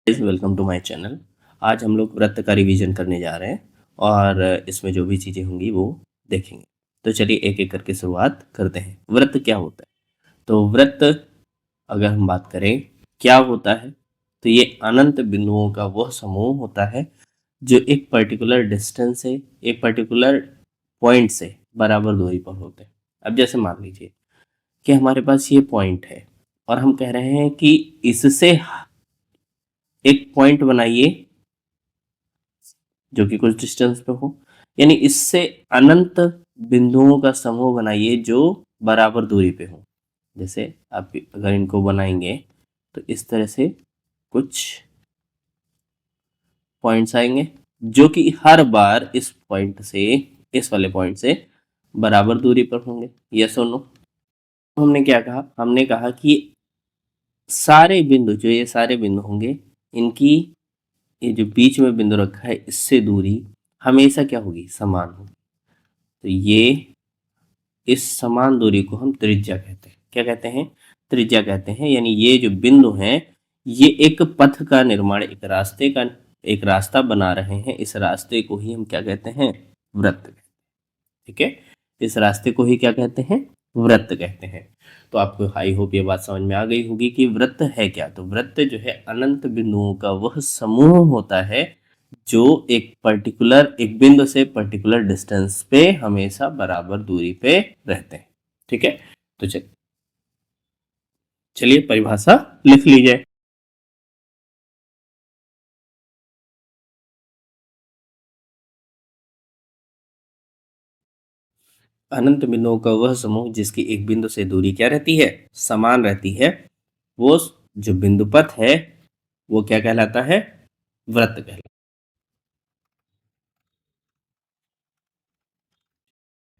Welcome to my channel. आज हम लोग वृत्त का रिवीजन करने जा रहे हैं और इसमें जो भी चीज़ें होंगी वो देखेंगे। तो चलिए एक एक करके शुरुआत करते हैं। वृत्त क्या होता है? तो वृत्त अगर हम बात करें क्या होता है, तो ये अनंत बिंदुओं का वह समूह होता है जो एक पर्टिकुलर डिस्टेंस से, एक पर्टिकुलर पॉइंट से बराबर दूरी पर होते हैं। अब जैसे मान लीजिए कि हमारे पास ये पॉइंट है और हम कह रहे हैं कि इससे एक पॉइंट बनाइए जो कि कुछ डिस्टेंस पे हो, यानी इससे अनंत बिंदुओं का समूह बनाइए जो बराबर दूरी पे हो। जैसे आप अगर इनको बनाएंगे तो इस तरह से कुछ पॉइंट्स आएंगे जो कि हर बार इस पॉइंट से, इस वाले पॉइंट से बराबर दूरी पर होंगे। यस और नो? हमने क्या कहा? हमने कहा कि सारे बिंदु, जो ये सारे बिंदु होंगे, इनकी ये जो बीच में बिंदु रखा है इससे दूरी हमेशा क्या होगी? समान होगी। तो ये इस समान दूरी को हम त्रिज्या कहते हैं। क्या कहते हैं? त्रिज्या कहते हैं। यानी ये जो बिंदु हैं ये एक पथ का निर्माण, एक रास्ता बना रहे हैं। इस रास्ते को ही हम क्या कहते हैं? वृत्त कहते हैं। ठीक है, इस रास्ते को ही क्या कहते हैं? वृत्त कहते हैं। तो आपको आई होप ये बात समझ में आ गई होगी कि वृत्त है क्या। तो वृत्त जो है अनंत बिंदुओं का वह समूह होता है जो एक बिंदु से पर्टिकुलर डिस्टेंस पे हमेशा बराबर दूरी पे रहते हैं। ठीक है, तो चलिए परिभाषा लिख लीजिए। अनंत बिंदुओं का वह समूह जिसकी एक बिंदु से दूरी क्या रहती है? समान रहती है। वो जो बिंदु पथ है वो क्या कहलाता है? वृत्त कहलाता है।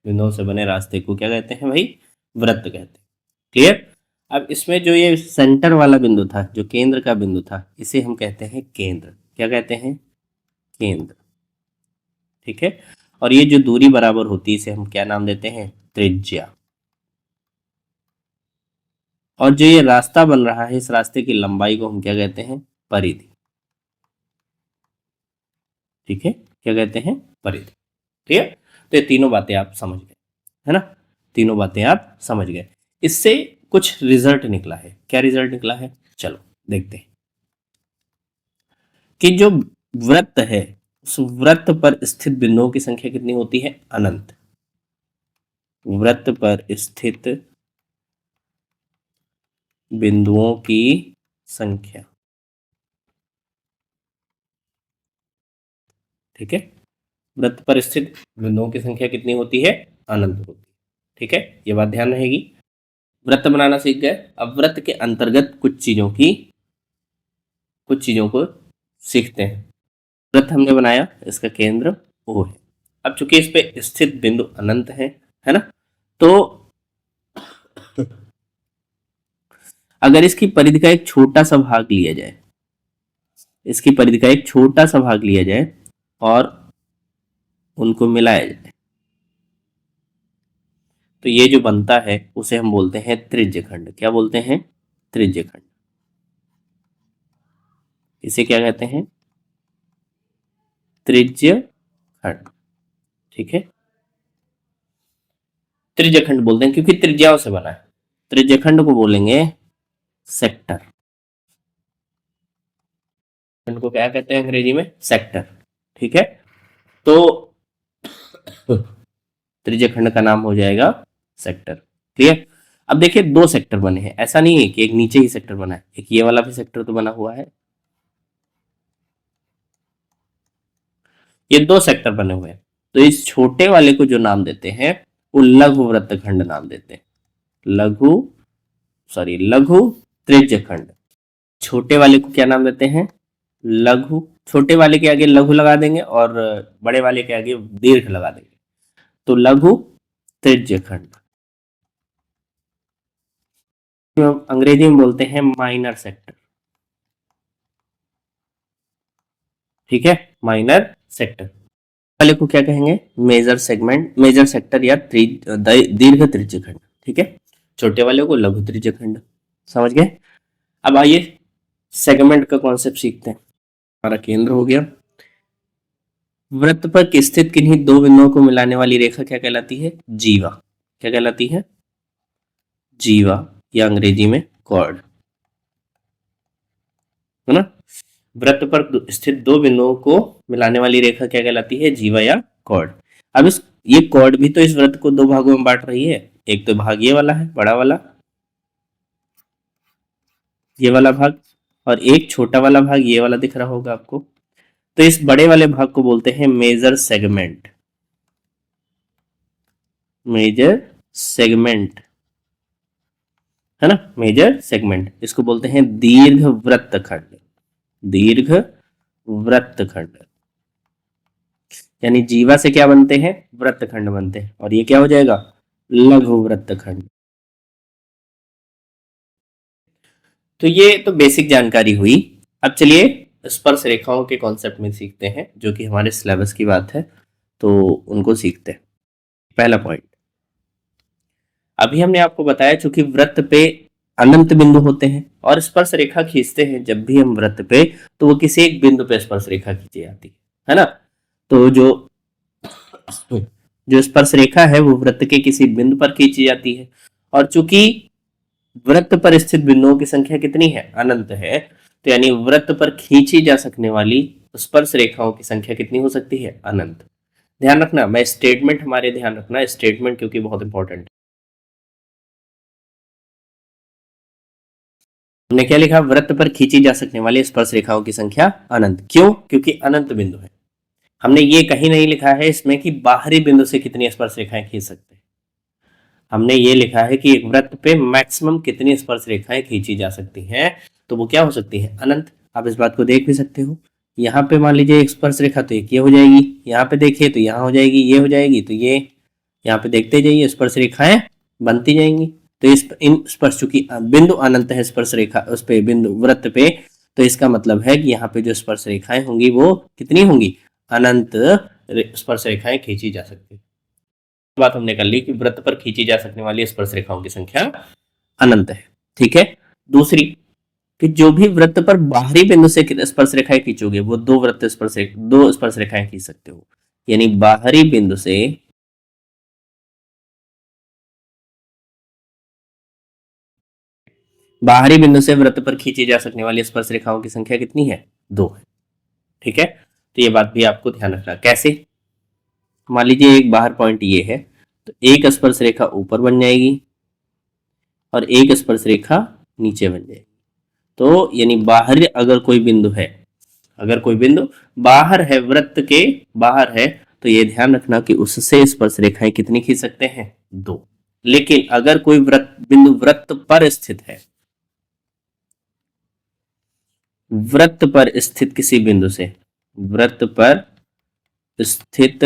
बिंदुओं से बने रास्ते को क्या कहते हैं भाई? वृत्त कहते हैं। क्लियर? अब इसमें जो ये सेंटर वाला बिंदु था, जो केंद्र का बिंदु था, इसे हम कहते हैं केंद्र। क्या कहते हैं? केंद्र। ठीक है, और ये जो दूरी बराबर होती है इसे हम क्या नाम देते हैं? त्रिज्या। और जो ये रास्ता बन रहा है इस रास्ते की लंबाई को हम क्या कहते हैं? परिधि। ठीक है, क्या कहते हैं? परिधि। ठीक है, तो ये तीनों बातें आप समझ गए, है ना? तीनों बातें आप समझ गए। इससे कुछ रिजल्ट निकला है। क्या रिजल्ट निकला है? चलो देखते हैं कि जो वृत्त है उस वृत्त पर स्थित बिंदुओं की संख्या कितनी होती है? अनंत। वृत्त पर स्थित बिंदुओं की संख्या। ठीक है, वृत्त पर स्थित बिंदुओं की संख्या कितनी होती है? अनंत होती है। ठीक है, ये बात ध्यान रहेगी। वृत्त बनाना सीख गए। अब वृत्त के अंतर्गत कुछ चीजों को सीखते हैं। वृत्त हमने बनाया, इसका केंद्र O है। अब चूंकि इस पे स्थित बिंदु अनंत है ना, तो अगर इसकी परिधि का एक छोटा सा भाग लिया जाए, इसकी परिधि का एक छोटा सा भाग लिया जाए और उनको मिलाया जाए, तो ये जो बनता है उसे हम बोलते हैं त्रिज्यखंड। क्या बोलते हैं? त्रिज्यखंड। इसे क्या कहते हैं? त्रिज्यखंड। ठीक है, त्रिज्यखंड बोलते हैं क्योंकि त्रिज्याओं से बना है। त्रिज्यखंड को बोलेंगे सेक्टर। खंड को क्या कहते हैं अंग्रेजी में? सेक्टर। ठीक है, तो त्रिज्यखंड का नाम हो जाएगा सेक्टर। क्लियर? अब देखिए दो सेक्टर बने हैं, ऐसा नहीं है कि एक नीचे ही सेक्टर बना है, एक ये वाला भी सेक्टर तो बना हुआ है। ये दो सेक्टर बने हुए हैं, तो इस छोटे वाले को जो नाम देते हैं वो लघु वृत्तखंड नाम देते हैं। लघु त्रिज्यखंड। छोटे वाले को क्या नाम देते हैं? लघु। छोटे वाले के आगे लघु लगा देंगे और बड़े वाले के आगे दीर्घ लगा देंगे, तो लघु त्रिज्यखंड। अंग्रेजी में बोलते हैं माइनर सेक्टर। ठीक है, माइनर सेक्टर वाले को क्या कहेंगे? मेजर सेगमेंट, मेजर सेक्टर या दीर्घ त्रिज्यखंड। ठीक है, छोटे वाले को लघु त्रिज्यखंड। समझ गए? अब आइए सेगमेंट का कॉन्सेप्ट सीखते हैं। हमारा केंद्र हो गया। वृत्त पर स्थित किन्हीं दो बिंदुओं को मिलाने वाली रेखा क्या कहलाती है? जीवा। क्या कहलाती है? जीवा, या अंग्रेजी में कॉर्ड, है ना। वृत्त पर स्थित दो बिंदुओं को मिलाने वाली रेखा क्या कहलाती है? जीवा या कॉर्ड। अब ये कॉर्ड भी तो इस वृत्त को दो भागों में बांट रही है। एक तो भाग ये वाला है, बड़ा वाला, ये वाला भाग, और एक छोटा वाला भाग ये वाला दिख रहा होगा आपको। तो इस बड़े वाले भाग को बोलते हैं मेजर सेगमेंट। मेजर सेगमेंट, है ना, मेजर सेगमेंट। इसको बोलते हैं दीर्घ वृत्तखंड। दीर्घ वृत्तखंड, यानी जीवा से क्या बनते हैं? वृत्तखंड बनते हैं। और ये क्या हो जाएगा? लघु वृत्तखंड। तो ये तो बेसिक जानकारी हुई। अब चलिए स्पर्श रेखाओं के कॉन्सेप्ट में सीखते हैं, जो कि हमारे सिलेबस की बात है, तो उनको सीखते हैं। पहला पॉइंट, अभी हमने आपको बताया चूंकि वृत्त पे अनंत बिंदु होते हैं और स्पर्श रेखा खींचते हैं जब भी हम वृत्त पे, तो वो किसी एक बिंदु पे स्पर्श रेखा खींची जाती है ना। तो जो स्पर्श रेखा है वो वृत्त के किसी बिंदु पर खींची जाती है। और चूंकि वृत्त पर स्थित बिंदुओं की संख्या कितनी है? अनंत है। तो यानी वृत्त पर खींची जा सकने वाली स्पर्श रेखाओं की संख्या कितनी हो सकती है? अनंत। ध्यान रखना, मैं स्टेटमेंट, हमारे ध्यान रखना स्टेटमेंट, क्योंकि बहुत इंपॉर्टेंट है। हमने क्या लिखा? वृत्त पर खींची जा सकने वाली स्पर्श रेखाओं की संख्या अनंत। क्यों? क्योंकि अनंत बिंदु है। हमने ये कहीं नहीं लिखा है इसमें कि बाहरी बिंदु से कितनी स्पर्श रेखाएं खींच सकते हैं। हमने ये लिखा है कि एक वृत्त पे मैक्सिमम कितनी स्पर्श रेखाएं खींची जा सकती हैं, तो वो क्या हो सकती है? अनंत। आप इस बात को देख भी सकते हो। यहाँ पे मान लीजिए एक स्पर्श रेखा, तो एक ये हो जाएगी, यहाँ पे देखिए तो यहाँ हो जाएगी, ये हो जाएगी, तो ये, यहाँ पे देखते जाइए स्पर्श रेखाएं बनती जाएंगी। तो इन स्पर्श, चूंकि बिंदु अनंत है स्पर्श रेखा उस पे, बिंदु वृत्त पे, तो इसका मतलब है कि यहाँ पे जो स्पर्श रेखाएं होंगी वो कितनी होंगी? अनंत स्पर्श रेखाएं खींची जा सकती है। बात हमने कर ली कि वृत्त पर खींची जा सकने वाली स्पर्श रेखाओं की संख्या अनंत है। ठीक है। दूसरी, कि जो भी वृत्त पर बाहरी बिंदु से स्पर्श रेखाएं खींचोगे वो दो स्पर्श रेखाएं खींच सकते हो। यानी बाहरी बिंदु से वृत्त पर खींची जा सकने वाली स्पर्श रेखाओं की संख्या कितनी है? 2 है। ठीक है। तो ये बात भी आपको ध्यान रखना। कैसे? मान लीजिए एक बाहर पॉइंट ये है, तो एक स्पर्श रेखा ऊपर बन जाएगी और एक स्पर्श रेखा नीचे बन जाएगी। तो यानी बाहर अगर कोई बिंदु है, अगर कोई बिंदु बाहर है, वृत्त के बाहर है, तो ये ध्यान रखना कि उससे स्पर्श रेखाएं कितनी खींच सकते हैं? 2। लेकिन अगर कोई बिंदु वृत्त पर स्थित है, वृत्त पर स्थित किसी बिंदु से, वृत्त पर स्थित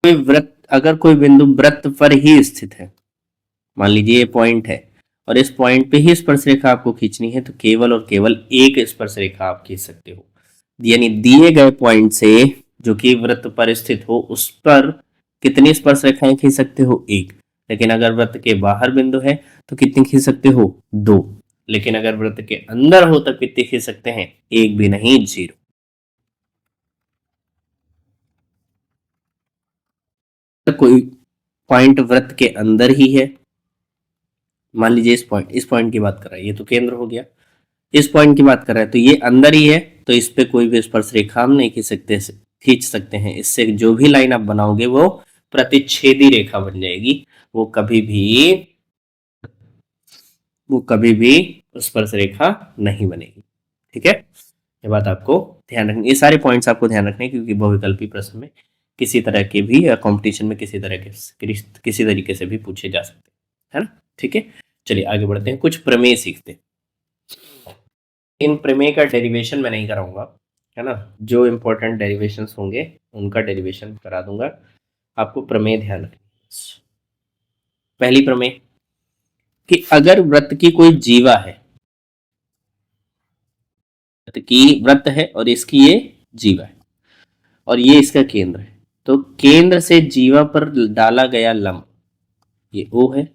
कोई वृत्त, अगर कोई बिंदु वृत्त पर ही स्थित है, मान लीजिए ये पॉइंट है और इस पॉइंट पे ही स्पर्श रेखा आपको खींचनी है, तो केवल और केवल एक स्पर्श रेखा आप खींच सकते हो। यानी दिए गए पॉइंट से जो कि वृत्त पर स्थित हो उस पर कितनी स्पर्श रेखाएं खींच सकते हो? 1। लेकिन अगर वृत्त के बाहर बिंदु है तो कितनी खींच सकते हो? 2। लेकिन अगर वृत्त के अंदर हो तब कितनी खींच सकते हैं? 1 भी नहीं, 0। कोई पॉइंट वृत्त के अंदर ही है, मान लीजिए इस पॉइंट की बात कर रहा है, ये तो केंद्र हो गया, इस पॉइंट की बात कर रहा है तो ये अंदर ही है, तो इस पे कोई भी स्पर्श रेखा हम नहीं खींच सकते हैं। इससे जो भी लाइन आप बनाओगे वो प्रतिच्छेदी रेखा बन जाएगी, वो कभी भी स्पर्श रेखा नहीं बनेगी। ठीक है। ये बात आपको ध्यान रखनी, ये सारे पॉइंट्स आपको ध्यान रखने, क्योंकि बहुविकल्पी प्रश्न में किसी तरह के भी, या कॉम्पिटिशन में किसी तरीके से भी पूछे जा सकते हैं, है ना। ठीक है। चलिए आगे बढ़ते हैं, कुछ प्रमेय सीखते हैं। इन प्रमेय का डेरिवेशन मैं नहीं कराऊंगा, है ना। जो इंपॉर्टेंट डेरिवेशंस होंगे उनका डेरिवेशन करा दूंगा, आपको प्रमेय ध्यान रखनी। पहली प्रमेय कि अगर वृत्त की कोई जीवा है, वृत्त है और इसकी ये जीवा है और ये इसका केंद्र है, तो केंद्र से जीवा पर डाला गया लंब ये O है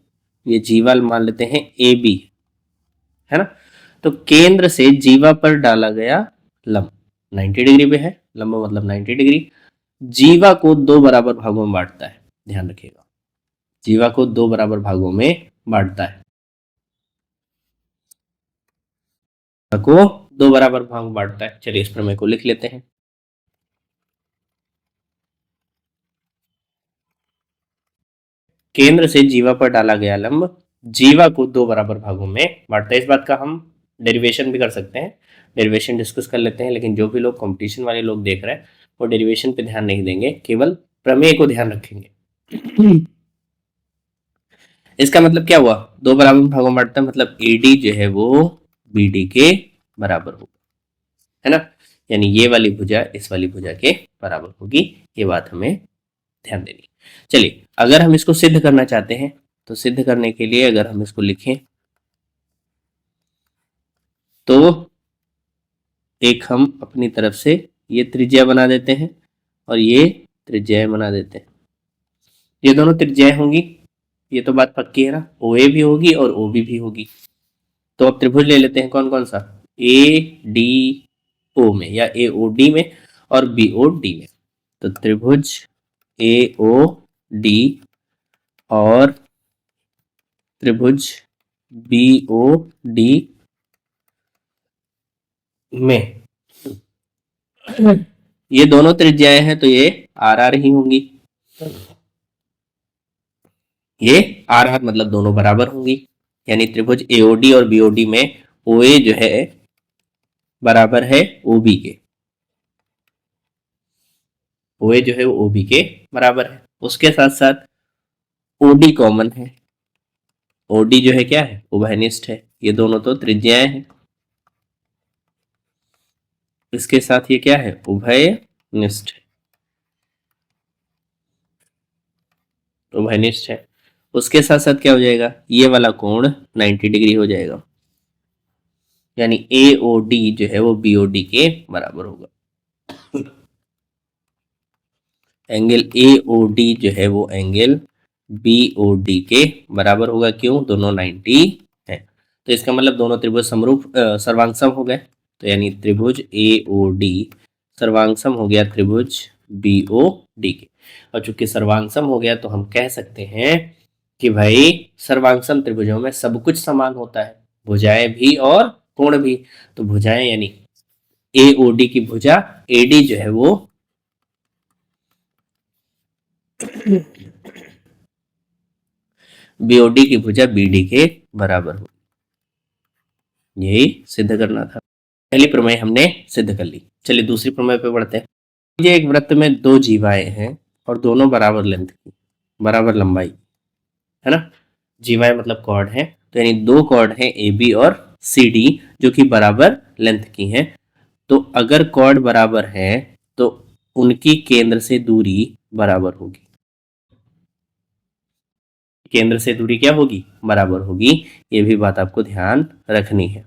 ये जीवा मान लेते हैं ए बी, है ना। तो केंद्र से जीवा पर डाला गया लंब 90 डिग्री पे है, लंब मतलब 90 डिग्री, जीवा को दो बराबर भागों में बांटता है, ध्यान रखिएगा, जीवा को दो बराबर भागों में बांटता है, को दो बराबर भाग में बांटता है। चलिए इस प्रमेय को लिख लेते हैं। केंद्र से जीवा पर डाला गया लंब जीवा को दो बराबर भागों में बांटता है। इस बात का हम डेरिवेशन भी कर सकते हैं, डेरिवेशन डिस्कस कर लेते हैं, लेकिन जो भी लोग कंपटीशन वाले लोग देख रहे हैं वो डेरिवेशन पे ध्यान नहीं देंगे, केवल प्रमेय को ध्यान रखेंगे। इसका मतलब क्या हुआ, दो बराबर भागों में बांटता है, मतलब एडी जो है वो बीडी के बराबर होगा, है ना। यानी ये वाली भुजा इस वाली भुजा के बराबर होगी, ये बात हमें ध्यान देनी। चलिए अगर हम इसको सिद्ध करना चाहते हैं तो सिद्ध करने के लिए अगर हम इसको लिखें तो एक हम अपनी तरफ से ये त्रिज्या बना देते हैं और ये त्रिज्या बना देते हैं, ये दोनों त्रिज्याएं होंगी, ये तो बात पक्की है ना, ओ ए भी होगी और ओ बी भी होगी। तो अब त्रिभुज ले लेते हैं, कौन कौन सा, ए डी ओ में या ए ओ डी में और बी ओ डी में। तो त्रिभुज ए ओ डी और त्रिभुज बी ओ डी में ये दोनों त्रिज्याएं हैं तो ये आर आर ही होंगी, ये आर आर मतलब दोनों बराबर होंगी। यानी त्रिभुज एओडी और बीओडी में ओ ए जो है बराबर है ओ बी के, ओ ए जो है वो ओ बी के बराबर है। उसके साथ साथ ओडी कॉमन है, ओडी जो है क्या है, उभयनिष्ठ है, ये दोनों तो त्रिज्याएं हैं। इसके साथ ये क्या है, उभयनिष्ठ है, उभयनिष्ठ है। उसके साथ साथ क्या हो जाएगा, ये वाला कोण 90 डिग्री हो जाएगा, यानी ए ओ डी जो है वो बी ओ डी के बराबर होगा। एंगल ए ओ डी जो है वो एंगल बी ओ डी के बराबर होगा, क्यों, दोनों 90 है। तो इसका मतलब दोनों त्रिभुज समरूप सर्वांगसम हो गए, तो यानी त्रिभुज ए ओ डी सर्वांगसम हो गया त्रिभुज बी ओ डी के। और चूंकि सर्वांगसम हो गया तो हम कह सकते हैं कि भाई सर्वांगसम त्रिभुजों में सब कुछ समान होता है, भुजाएं भी और कोण भी। तो भुजाएं यानी ए ओ डी की भुजा ए डी जो है वो बीओडी की भुजा बीडी के बराबर हो, यही सिद्ध करना था। पहली प्रमेय हमने सिद्ध कर ली। चलिए दूसरी प्रमेय पे बढ़ते हैं। ये एक वृत्त में दो जीवाएं हैं और दोनों बराबर लेंथ की, बराबर लंबाई, है ना। जीवाएं मतलब कॉर्ड हैं, तो यानी दो कॉर्ड हैं ए बी और सी डी जो कि बराबर लेंथ की हैं। तो अगर कॉर्ड बराबर है तो उनकी केंद्र से दूरी बराबर होगी, केंद्र से दूरी क्या होगी, बराबर होगी। ये भी बात आपको ध्यान रखनी है।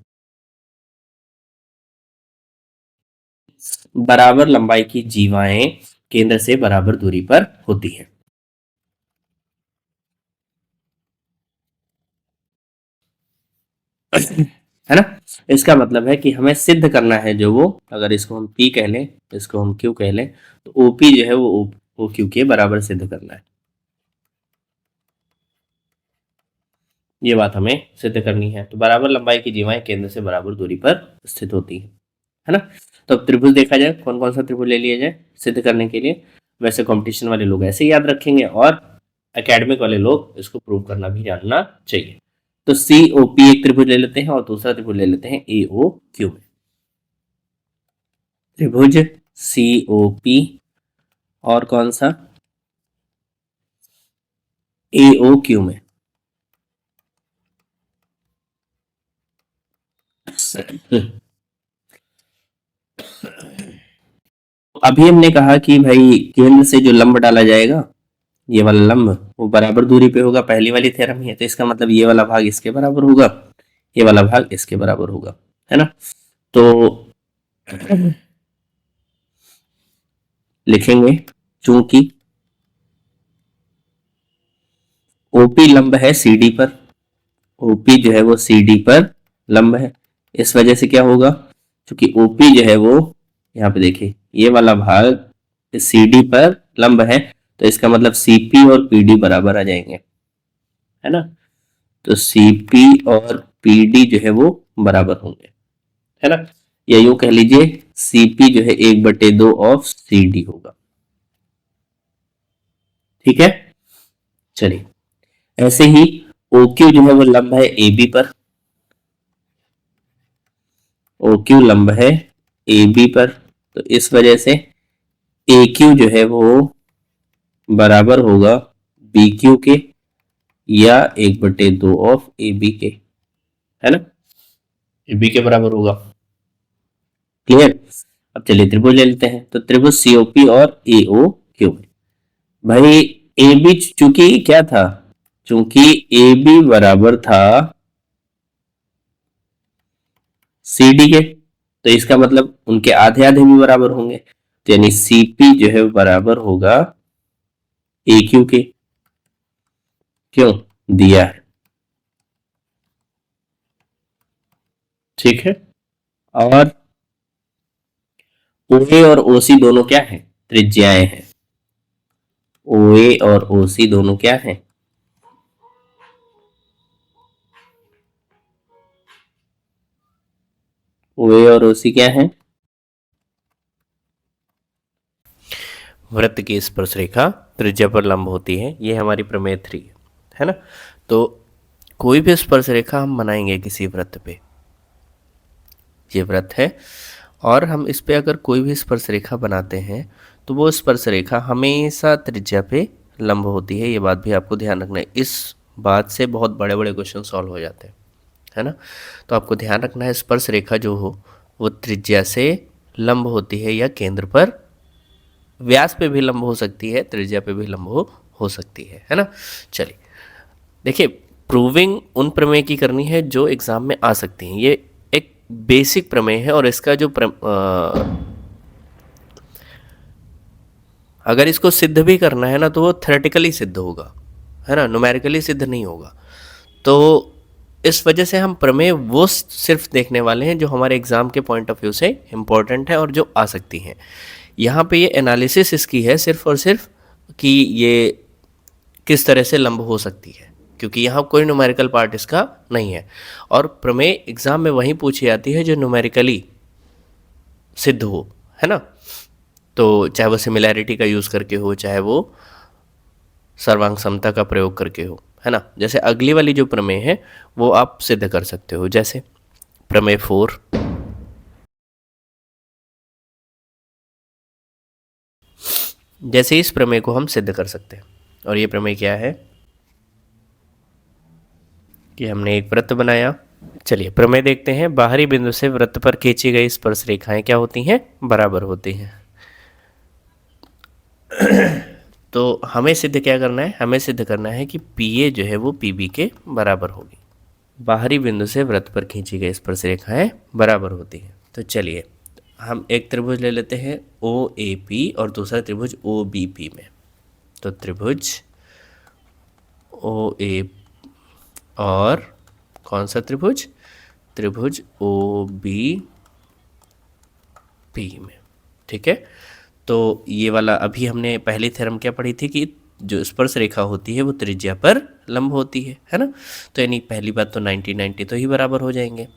बराबर लंबाई की जीवाएं केंद्र से बराबर दूरी पर होती हैं। है ना। इसका मतलब है कि हमें सिद्ध करना है जो वो, अगर इसको हम P कह लें, इसको हम Q कह लें, तो OP जो है वो OQ के बराबर सिद्ध करना है। ये बात हमें सिद्ध करनी है। तो बराबर लंबाई की जीवाएं केंद्र से बराबर दूरी पर स्थित होती है ना। तो अब त्रिभुज देखा जाए, कौन कौन सा त्रिभुज ले लिया जाए सिद्ध करने के लिए। वैसे कंपटीशन वाले लोग ऐसे ही याद रखेंगे और एकेडमिक वाले लोग इसको प्रूव करना भी जानना चाहिए। तो सी ओ पी एक त्रिभुज ले लेते हैं और दूसरा त्रिभुज ले लेते हैं ए ओ क्यू में। त्रिभुज सी ओ पी और कौन सा, ए ओ क्यू में। अभी हमने कहा कि भाई केंद्र से जो लंब डाला जाएगा, ये वाला लंब वो बराबर दूरी पे होगा, पहली वाली थ्योरम ही है। तो इसका मतलब ये वाला भाग इसके बराबर होगा, ये वाला भाग इसके बराबर होगा, है ना। तो लिखेंगे चूंकि ओपी लंब है सीडी पर, ओपी जो है वो सी डी पर लंब है। इस वजह से क्या होगा, क्योंकि ओपी जो है वो यहाँ पे देखिए ये वाला भाग सी डी पर लंब है, तो इसका मतलब सीपी और पीडी बराबर आ जाएंगे, है ना। तो सीपी और पीडी जो है वो बराबर होंगे, है ना। या यूं कह लीजिए सीपी जो है 1/2 ऑफ सी डी होगा। ठीक है, चलिए ऐसे ही OQ जो है वो लंब है AB पर, OQ लंब है AB पर, तो इस वजह से AQ जो है वो बराबर होगा BQ के या 1/2 ऑफ AB के, है ना। AB के बराबर होगा। क्लियर। अब चलिए त्रिभुज ले लेते हैं, तो त्रिभुज COP और AOQ। भाई AB चूंकि क्या था, चूंकि AB बराबर था CD के, तो इसका मतलब उनके आधे आधे भी बराबर होंगे, तो यानी CP जो है बराबर होगा AQ के। क्यों दिया है, ठीक है। और OA और OC दोनों क्या है, त्रिज्याएं हैं। OA और OC दोनों क्या है, OA और OC क्या है, वृत्त की स्पर्श रेखा त्रिज्या पर लंब होती है। ये हमारी प्रमेय 3 है ना। तो कोई भी स्पर्श रेखा हम बनाएंगे किसी वृत्त पे, ये वृत्त है, और हम इस पे अगर कोई भी स्पर्श रेखा बनाते हैं तो वो स्पर्श रेखा हमेशा त्रिज्या पे लंब होती है। ये बात भी आपको ध्यान रखना है, इस बात से बहुत बड़े बड़े क्वेश्चन सॉल्व हो जाते हैं, है ना। तो आपको ध्यान रखना है स्पर्श रेखा जो हो वो त्रिज्या से लंब होती है, या केंद्र पर व्यास पे भी लंब हो सकती है, त्रिज्या पे भी लंब हो सकती है ना। चलिए देखिए, प्रूविंग उन प्रमेय की करनी है जो एग्जाम में आ सकती हैं। ये एक बेसिक प्रमेय है, और इसका जो अगर इसको सिद्ध भी करना है ना तो वो थ्योरेटिकली सिद्ध होगा, है ना, न्यूमेरिकली सिद्ध नहीं होगा। तो इस वजह से हम प्रमेय वो सिर्फ देखने वाले हैं जो हमारे एग्जाम के पॉइंट ऑफ व्यू से इम्पोर्टेंट है और जो आ सकती हैं। यहाँ पे ये एनालिसिस इसकी है सिर्फ और सिर्फ कि ये किस तरह से लंब हो सकती है, क्योंकि यहाँ कोई न्यूमेरिकल पार्ट इसका नहीं है। और प्रमेय एग्जाम में वहीं पूछी जाती है जो न्यूमेरिकली सिद्ध हो, है ना। तो चाहे वो सिमिलैरिटी का यूज़ करके हो, चाहे वो सर्वांग समता का प्रयोग करके हो, है ना। जैसे अगली वाली जो प्रमेय है वो आप सिद्ध कर सकते हो, जैसे प्रमेय 4, जैसे इस प्रमेय को हम सिद्ध कर सकते हैं। और ये प्रमेय क्या है कि हमने एक वृत्त बनाया। चलिए प्रमेय देखते हैं। बाहरी बिंदु से वृत्त पर खींची गई स्पर्श रेखाएं क्या होती हैं, बराबर होती हैं। तो हमें सिद्ध क्या करना है, हमें सिद्ध करना है कि PA जो है वो PB के बराबर होगी। बाहरी बिंदु से वृत्त पर खींची गई स्पर्श रेखाएं बराबर होती हैं। तो चलिए हम एक त्रिभुज ले लेते हैं OAP और दूसरा त्रिभुज OBP में। तो त्रिभुज OA और कौन सा त्रिभुज, त्रिभुज OBP में, ठीक है। तो ये वाला अभी हमने पहली थ्योरम क्या पढ़ी थी कि जो स्पर्श रेखा होती है वो त्रिज्या पर लंब होती है ना। तो यानी पहली बात तो 90-90 तो ही बराबर हो जाएंगे।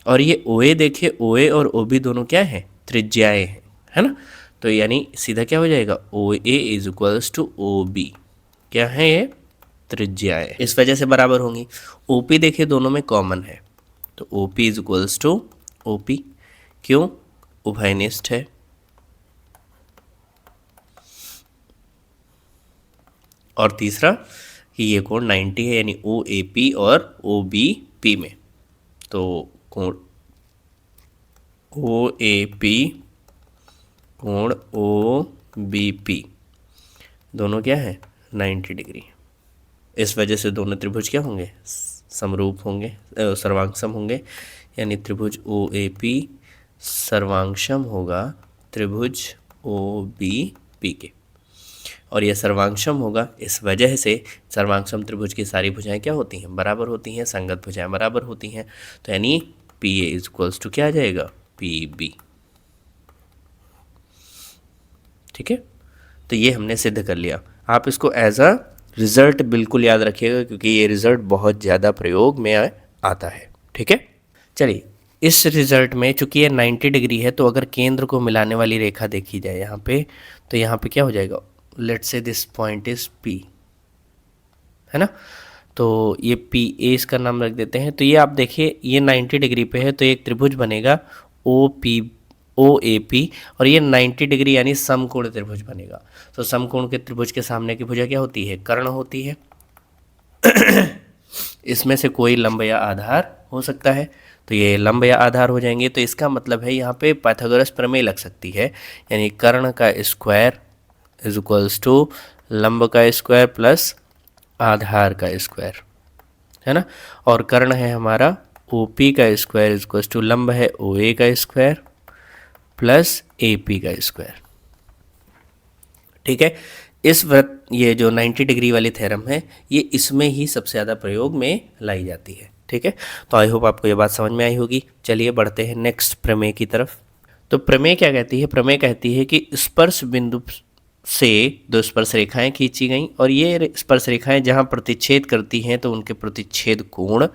और ये OA देखिए, OA और OB दोनों क्या है, त्रिज्याएं हैं, है ना। तो यानी सीधा क्या हो जाएगा, OA is equals to OB, क्या है ये, त्रिज्याएं, इस वजह से बराबर होंगी। OP देखिए दोनों में कॉमन है, तो OP is equals to OP, क्यों, उभयनिष्ठ है। और तीसरा कि ये कोण 90 है, यानी OAP और OBP में। तो कोण OAP कोण OBP दोनों क्या है, 90 डिग्री। इस वजह से दोनों त्रिभुज क्या होंगे, समरूप होंगे, सर्वांगसम होंगे, यानी त्रिभुज OAP सर्वांगसम होगा त्रिभुज OBP के। और ये सर्वांशम होगा। इस वजह से सर्वांशम त्रिभुज की सारी भुजाएं क्या होती हैं, बराबर होती हैं, संगत भुजाएं बराबर होती हैं। तो यानी P A is equals to क्या आ जाएगा, पी बी। ठीक है, तो ये हमने सिद्ध कर लिया। आप इसको एज अ रिजल्ट बिल्कुल याद रखिएगा, क्योंकि ये रिजल्ट बहुत ज़्यादा प्रयोग में आता है। ठीक है, चलिए इस रिजल्ट में चूंकि ये 90 डिग्री है, तो अगर केंद्र को मिलाने वाली रेखा देखी जाए यहाँ पे, तो यहाँ पे क्या हो जाएगा, let's say this point is P, है ना। तो ये पी ए इसका नाम रख देते हैं। तो ये आप देखिए ये 90 डिग्री पे है, तो एक त्रिभुज बनेगा O P, O A P, और ये 90 डिग्री यानी समकोण त्रिभुज बनेगा। तो समकोण के त्रिभुज के सामने की भुजा क्या होती है, कर्ण होती है। इसमें से कोई लंब या आधार हो सकता है, तो ये लंब या आधार हो जाएंगे। तो इसका मतलब है यहाँ पे पाइथागोरस प्रमेय लग सकती है, यानी कर्ण का स्क्वायर इज इक्वल्स टू लंब का स्क्वायर प्लस आधार का स्क्वायर, है ना। और कर्ण है हमारा ओ पी का स्क्वायर इज इक्वल्स टू लंब है ओ ए का स्क्वायर प्लस ए पी का स्क्वायर। ठीक है, इस व्रत ये जो 90 डिग्री वाली थ्योरम है, ये इसमें ही सबसे ज़्यादा प्रयोग में लाई जाती है। ठीक है, तो आई होप आपको ये बात समझ में आई होगी। चलिए बढ़ते हैं नेक्स्ट प्रमेय की तरफ। तो प्रमेय क्या कहती है, प्रमेय कहती है कि स्पर्श बिंदु से दो स्पर्श रेखाएं खींची गई, और ये स्पर्श रेखाएं जहां प्रतिच्छेद करती हैं तो उनके प्रतिच्छेद कोण,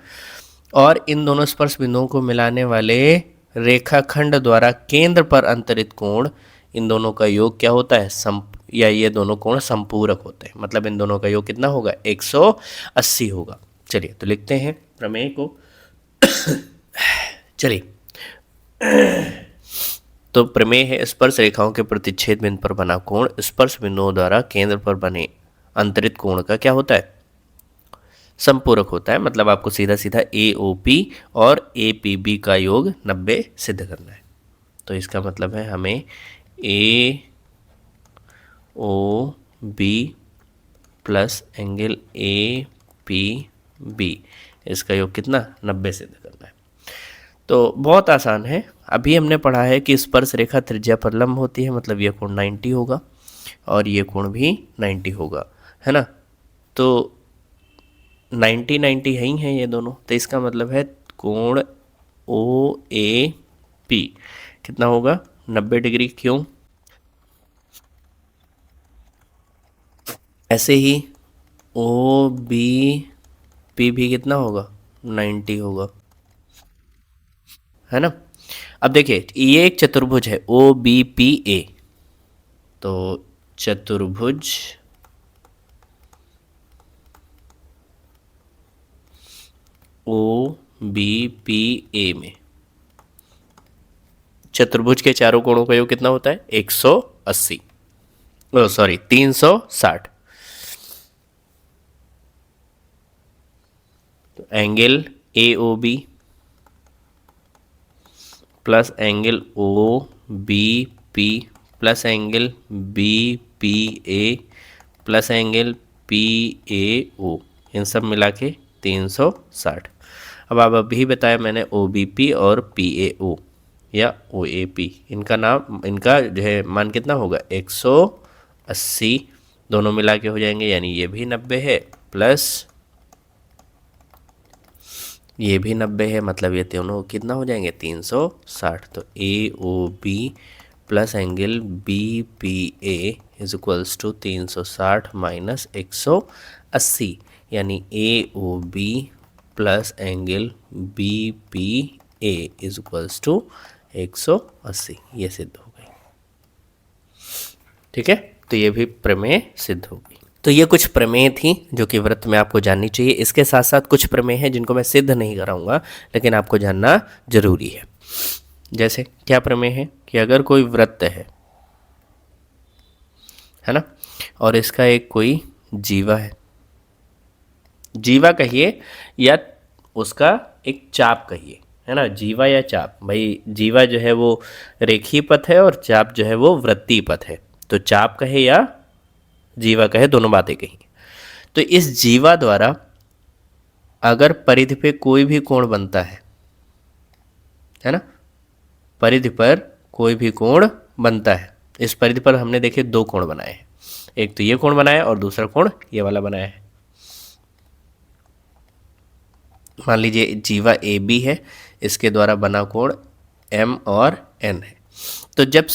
और इन दोनों स्पर्श बिंदुओं को मिलाने वाले रेखाखंड द्वारा केंद्र पर अंतरित कोण, इन दोनों का योग क्या होता है, या ये दोनों कोण संपूरक होते हैं। मतलब इन दोनों का योग कितना होगा, 180 होगा। चलिए तो लिखते हैं प्रमेय को। चलिए, तो प्रमेय है स्पर्श रेखाओं के प्रतिच्छेद बिंदु पर बना कोण स्पर्श बिंदुओं द्वारा केंद्र पर बने अंतरित कोण का क्या होता है, संपूरक होता है। मतलब आपको सीधा सीधा ए ओ पी और ए पी बी का योग 90 सिद्ध करना है। तो इसका मतलब है हमें A O B plus angle A P B, इसका योग कितना, 90 सिद्ध करना है। तो बहुत आसान है। अभी हमने पढ़ा है कि स्पर्श रेखा त्रिज्या पर लंब होती है, मतलब ये कोण 90 होगा और ये कोण भी 90 होगा, है ना। तो 90 है ही हैं ये दोनों, तो इसका मतलब है कोण ओ ए पी कितना होगा, 90 डिग्री। क्यों, ऐसे ही ओ बी पी भी कितना होगा, 90 होगा, है ना। अब देखिए ये एक चतुर्भुज है ओ बी पी ए, तो चतुर्भुज ओ बी पी ए में चतुर्भुज के चारों कोणों का योग कितना होता है, 180, सॉरी 360। तो angle A O B plus angle O B P plus angle B P A plus angle P A O, इन सब मिला के 360। अब आप अभी बताया मैंने ओ बी पी और पी ए ओ या ओ ए पी, इनका नाम, इनका जो है मान कितना होगा, 180, दोनों मिला के हो जाएंगे। यानी ये भी 90 है प्लस ये भी 90 है, मतलब ये दोनों कितना हो जाएंगे, 360। तो A O B plus angle B P A is equals to 360 minus 180, यानी A O B plus angle B P A is equals to 180। ये सिद्ध हो गई। ठीक है, तो ये भी प्रमेय सिद्ध हो गई। तो ये कुछ प्रमेय थी जो कि व्रत में आपको जाननी चाहिए। इसके साथ साथ कुछ प्रमेय हैं जिनको मैं सिद्ध नहीं कराऊंगा, लेकिन आपको जानना जरूरी है। जैसे क्या प्रमेय है कि अगर कोई व्रत है ना, और इसका एक कोई जीवा है, जीवा कहिए या उसका एक चाप कहिए, है ना, जीवा या चाप। भाई जीवा जो है वो रेखीय पथ है और चाप जो है वो वृत्तीय पथ है। तो चाप कहे या जीवा कहे, दोनों बातें कही। तो इस जीवा द्वारा अगर परिधि पे कोई भी कोण बनता है ना, परिधि पर कोई भी कोण बनता है। इस परिधि पर हमने देखे दो कोण बनाए हैं, एक तो ये कोण बनाया और दूसरा कोण ये वाला बनाया है। मान लीजिए जीवा ए बी है, इसके द्वारा बना कोण एम और एन है। तो जब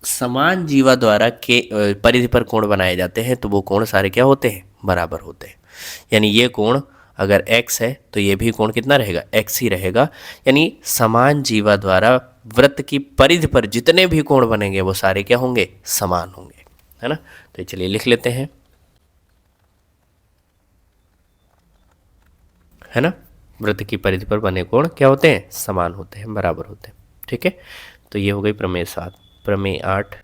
समान जीवा द्वारा के परिधि पर कोण बनाए जाते हैं तो वो कोण सारे क्या होते हैं, बराबर होते हैं। यानी ये कोण अगर x है तो ये भी कोण कितना रहेगा, x ही रहेगा। यानी समान जीवा द्वारा वृत्त की परिधि पर जितने भी कोण बनेंगे वो सारे क्या होंगे, समान होंगे, है ना। तो चलिए लिख लेते हैं, है ना। वृत्त की परिधि पर बने कोण क्या होते हैं, समान होते हैं, बराबर होते हैं। ठीक है, तो ये हो गई प्रमेय 7। प्रमेय 8,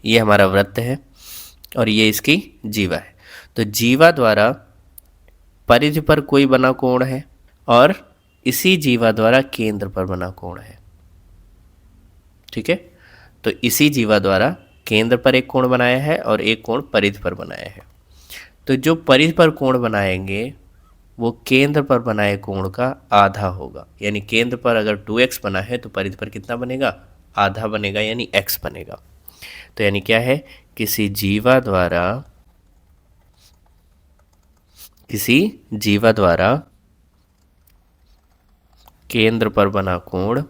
ये हमारा वृत्त है और ये इसकी जीवा है। तो जीवा द्वारा परिधि पर कोई बना कोण है और इसी जीवा द्वारा केंद्र पर बना कोण है। ठीक है, तो इसी जीवा द्वारा केंद्र पर एक कोण बनाया है और एक कोण परिधि पर बनाया है। तो जो परिधि पर कोण बनाएंगे वो केंद्र पर बनाए कोण का आधा होगा। यानी केंद्र पर अगर 2x बना है तो परिधि पर कितना बनेगा, आधा बनेगा, यानी x बनेगा। तो यानी क्या है, किसी जीवा द्वारा केंद्र पर बना कोण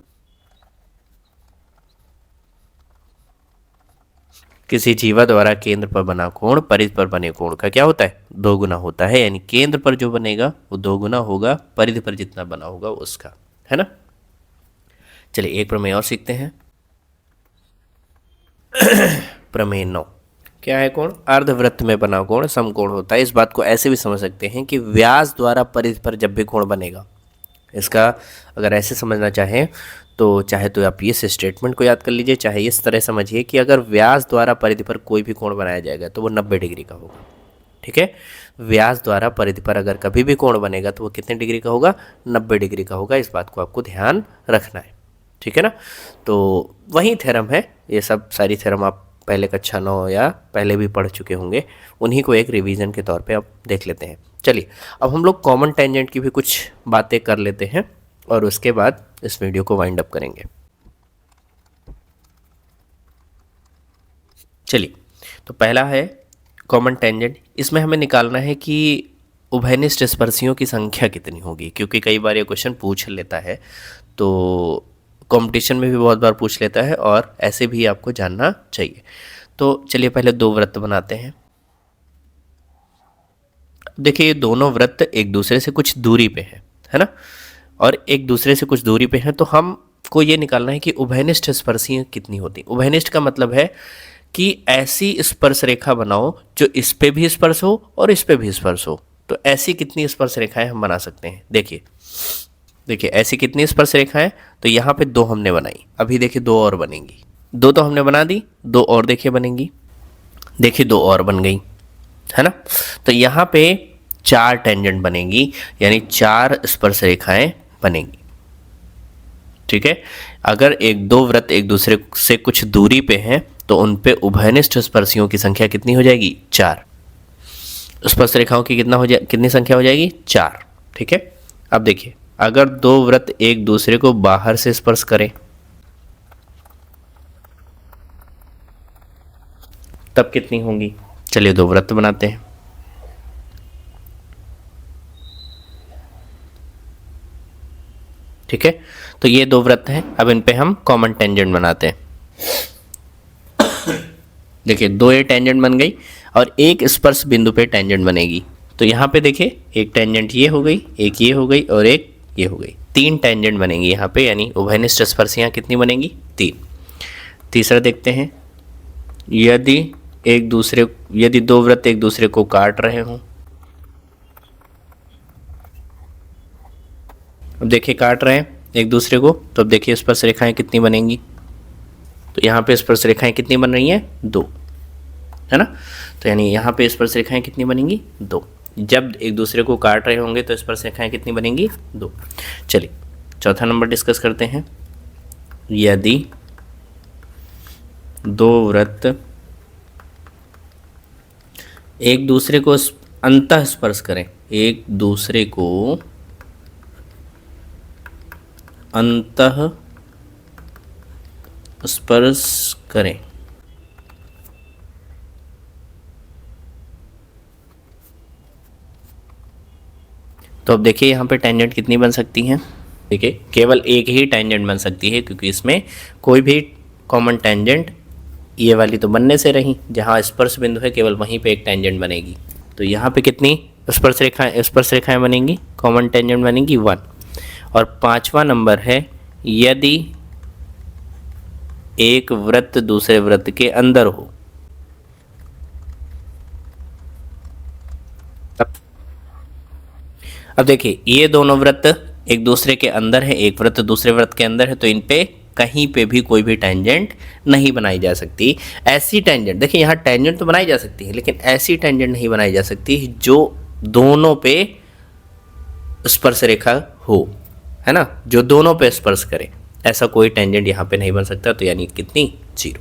किसी जीवा द्वारा केंद्र पर बना कोण परिधि पर बने कोण का क्या होता है, 2 गुना होता है। यानी केंद्र पर जो बनेगा वो 2 गुना होगा परिधि पर जितना बना होगा उसका, है ना। चलिए एक प्रमेय और सीखते हैं। प्रमेय 9, क्या है कोण, अर्धवृत्त में बना कोण समकोण होता है। इस बात को ऐसे भी समझ सकते हैं कि व्यास द्वारा परिधि पर जब भी कोण बनेगा, इसका अगर ऐसे समझना चाहें तो चाहे तो आप इस स्टेटमेंट को याद कर लीजिए, चाहे इस तरह समझिए कि अगर व्यास द्वारा परिधि पर कोई भी कोण बनाया जाएगा तो वो 90 डिग्री का होगा। ठीक है, व्यास द्वारा परिधि पर अगर कभी भी कोण बनेगा तो वो कितने डिग्री का होगा, 90 डिग्री का होगा। इस बात को आपको ध्यान रखना है, ठीक है ना। तो वही थ्योरम है, ये सब सारी थ्योरम आप पहले कक्षा 9 या पहले भी पढ़ चुके होंगे, उन्हीं को एक रिवीजन के तौर पे अब देख लेते हैं। चलिए अब हम लोग कॉमन टेंजेंट की भी कुछ बातें कर लेते हैं और उसके बाद इस वीडियो को वाइंड अप करेंगे। चलिए, तो पहला है कॉमन टेंजेंट। इसमें हमें निकालना है कि उभयनिष्ठ स्पर्शियों की संख्या कितनी होगी, क्योंकि कई बार ये क्वेश्चन पूछ लेता है, तो कंपटीशन में भी बहुत बार पूछ लेता है और ऐसे भी आपको जानना चाहिए। तो चलिए पहले 2 वृत्त बनाते हैं। देखिए ये दोनों वृत्त एक दूसरे से कुछ दूरी पे है ना, और एक दूसरे से कुछ दूरी पे हैं, तो हमको ये निकालना है कि उभयनिष्ठ स्पर्शियाँ कितनी होती। उभयनिष्ठ का मतलब है कि ऐसी स्पर्श रेखा बनाओ जो इस पे भी स्पर्श हो और इस पे भी स्पर्श हो। तो ऐसी कितनी स्पर्श रेखाएं हम बना सकते हैं, देखिए ऐसी कितनी स्पर्श रेखाएं, तो यहाँ पे 2 हमने बनाई, अभी देखिए 2 और बनेंगी। 2 तो हमने बना दी, 2 और देखिए बनेंगी, देखिए 2 और बन गई, है ना। तो यहाँ पे 4 टेंजेंट बनेंगी, यानी 4 स्पर्श रेखाएं बनेंगी। ठीक है, अगर 2 वृत्त एक दूसरे से कुछ दूरी पे हैं तो उन पे उभयनिष्ठ स्पर्शियों की संख्या कितनी हो जाएगी, 4। स्पर्श रेखाओं की कितनी संख्या हो जाएगी, 4। ठीक है, अब देखिए अगर 2 वृत्त एक दूसरे को बाहर से स्पर्श करें तब कितनी होंगी। चलिए 2 वृत्त बनाते हैं। ठीक है, तो ये 2 वृत्त हैं, अब इन पे हम कॉमन टेंजेंट बनाते हैं। देखिए 2 ये टेंजेंट बन गई और एक स्पर्श बिंदु पे टेंजेंट बनेगी। तो यहाँ पे देखिए एक टेंजेंट ये हो गई, एक ये हो गई और एक ये हो गई, 3 टेंजेंट बनेंगी यहाँ पे, यानी उभयनिष्ठ स्पर्शियाँ कितनी बनेंगी, 3। तीसरा देखते हैं, यदि 2 वृत्त एक दूसरे को काट रहे हों, अब देखिए काट रहे हैं एक दूसरे को, तो अब देखिए स्पर्श रेखाएं कितनी बनेंगी। तो यहाँ पे स्पर्श रेखाएं कितनी बन रही हैं, 2, है ना। तो यानी यहाँ पे स्पर्श रेखाएं कितनी बनेंगी, 2। जब एक दूसरे को काट रहे होंगे तो स्पर्श रेखाएं कितनी बनेंगी, 2। चलिए चौथा नंबर डिस्कस करते हैं। यदि 2 वृत्त एक दूसरे को अंतः स्पर्श करें, एक दूसरे को अंतः स्पर्श करें, तो अब देखिए यहाँ पे टेंजेंट कितनी बन सकती हैं, देखिए केवल एक ही टेंजेंट बन सकती है, क्योंकि इसमें कोई भी कॉमन टेंजेंट ये वाली तो बनने से रही, जहाँ स्पर्श बिंदु है केवल वहीं पे एक टेंजेंट बनेगी। तो यहाँ पे कितनी स्पर्श रेखाएं बनेंगी, कॉमन टेंजेंट बनेगी 1। और 5वां नंबर है यदि एक वृत्त दूसरे वृत्त के अंदर हो। अब देखिए ये दोनों वृत्त एक दूसरे के अंदर है, एक वृत्त दूसरे वृत्त के अंदर है, तो इन पे कहीं पे भी कोई भी टेंजेंट नहीं बनाई जा सकती। ऐसी टेंजेंट, देखिए यहाँ टेंजेंट तो बनाई जा सकती है, लेकिन ऐसी टेंजेंट नहीं बनाई जा सकती जो दोनों पे स्पर्श रेखा हो, है ना, जो दोनों पे स्पर्श करे, ऐसा कोई टेंजेंट यहाँ पे नहीं बन सकता। तो यानी कितनी, 0।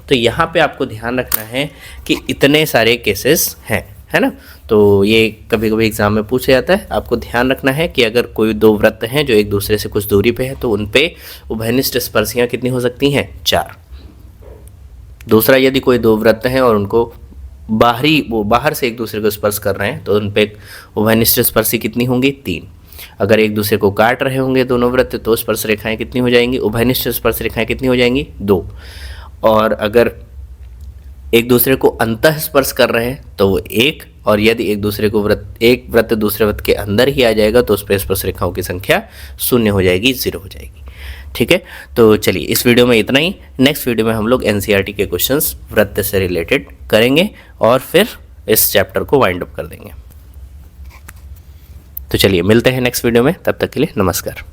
तो यहाँ पे आपको ध्यान रखना है कि इतने सारे केसेस हैं, है ना। तो ये कभी कभी एग्जाम में पूछा जाता है, आपको ध्यान रखना है कि अगर कोई दो वृत्त हैं जो एक दूसरे से कुछ दूरी पे है, तो उन पे उभयनिष्ठ स्पर्शियाँ कितनी हो सकती हैं, 4। दूसरा, यदि कोई दो वृत्त हैं और उनको बाहर से एक दूसरे को स्पर्श कर रहे हैं, तो उन पे उभयनिष्ठ स्पर्शी कितनी होंगी, 3। अगर एक दूसरे को काट रहे होंगे दोनों वृत्त, तो स्पर्श रेखाएं कितनी हो जाएंगी, उभयनिष्ठ स्पर्श रेखाएं कितनी हो जाएंगी, 2। और अगर एक दूसरे को अंतः स्पर्श कर रहे हैं तो वो 1, और यदि एक वृत्त दूसरे वृत्त के अंदर ही आ जाएगा तो उस पर स्पर्श रेखाओं की संख्या 0 हो जाएगी, 0 हो जाएगी। ठीक है, तो चलिए इस वीडियो में इतना ही। नेक्स्ट वीडियो में हम लोग एनसीईआरटी के क्वेश्चंस वृत्त से रिलेटेड करेंगे और फिर इस चैप्टर को वाइंड अप कर देंगे। तो चलिए मिलते हैं नेक्स्ट वीडियो में, तब तक के लिए नमस्कार।